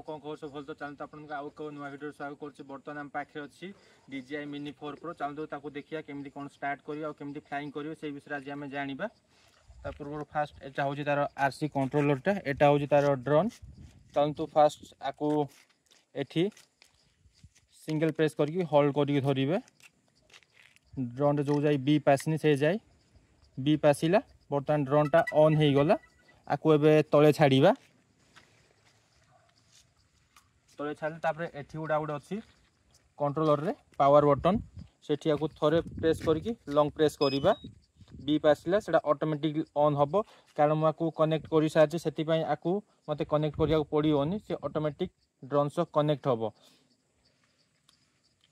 कौन खबर सब भल तो चलते आपको आउ को नुआ वीडियो स्वागत करछि। बर्तमान हम पाखे अछि DJI Mini 4 Pro। चलते ताको देखिया केमती कोन स्टार्ट करियो और केमती फ्लाइंग करियो से विषय आज हम जानिबा। ता पूर्व फास्ट एटा होछि तार RC कंट्रोलर टा, एटा होछि तार ड्रोन। चलतु फास्ट आकु एठी सिंगल प्रेस करके होल्ड करके धरिबे। ड्रोन रे जो जाई बी पासनी से जाई बी पासिला। बर्तमान ड्रोन टा ऑन हे गला। आकु एबे तळे छाड़ीबा। तळे छाड़ले तापरे एठी उडा उडा अछि कंट्रोलर रे पावर बटन। सेठी आकु थरे प्रेस करके लॉन्ग प्रेस करिबा। बी पासिला सेटा ऑटोमेटिक ऑन हबो। कारण म आकु कनेक्ट करि सारछि सेति पई आकु मते कनेक्ट करिया पड़ियोनी, से ऑटोमेटिक ड्रोन सो कनेक्ट हबो।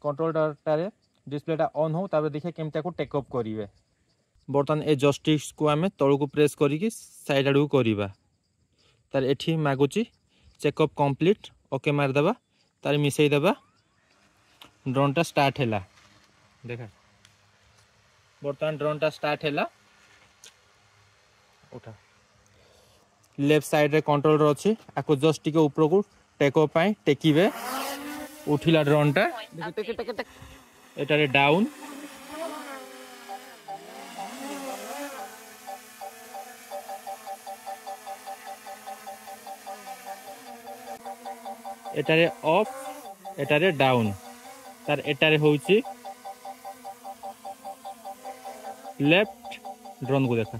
कंट्रोलर टारे डिस्प्ले टा ऑन हो ताबे देखिए केमते को टेक अप करिवे। बर्तन ए जस्टिस को आमे तळु को प्रेस करिकि साइड आडू करिबा। तार एठी मागुची चेकअप कंप्लीट ओके मार दबा। तार मिसई दबा। ड्रोन टा स्टार्ट हैला। देखा बर्तन ड्रोन टा स्टार्ट हैला। उठा लेफ्ट साइड रे कंट्रोलर अछि। आको जस्ट टिके ऊपर को टेक अप पई टेकीबे। उठिला ड्रोन टा एटारे डाउन। एटारे ऑफ एटारे डाउन। तार एटारे होउची लेफ्ट। ड्रोन को देखा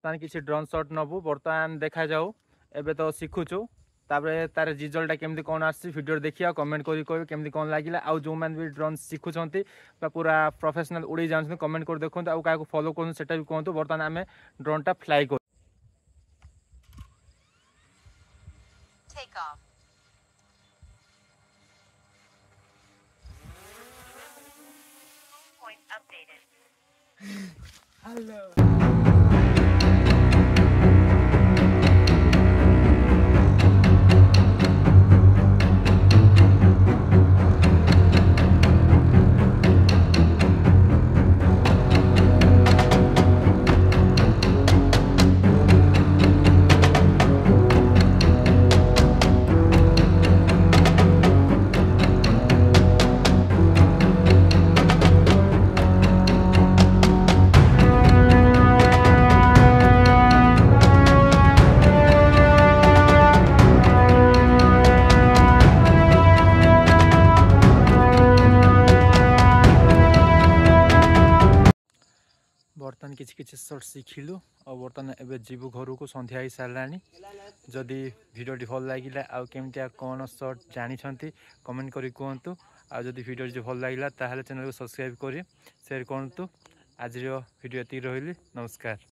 तान किसी ड्रोन शॉट नबु। बर्तमान देखा जाऊ एबे तो सिखुछु। ताबरे तार रिजल्ट केमती कोन आसी वीडियो देखिया कमेंट करी कहबे केमती कोन लागिला। आ जो मान भी ड्रोन सिखुछंती बा पूरा प्रोफेशनल उड़ी जानछन कमेंट कर देखो। आ का को फॉलो करन सेटा भी कहंतु। बर्तमान आमे ड्रोन टा फ्लाई कर take off. Point updated. Hello. बर्तमान किछि शॉर्ट शिखिलु और बर्तमान एबे जीवु घर को संध्या ही सारानी। जदि वीडियो भल लागिला आ केमतिया कोन शॉर्ट जानि छंती कमेंट करी कहंतु। आ जदि वीडियो भल लागिला ताहाले चैनल को सब्सक्राइब करी शेयर करंतु। आज रो वीडियो एति रहिली। नमस्कार।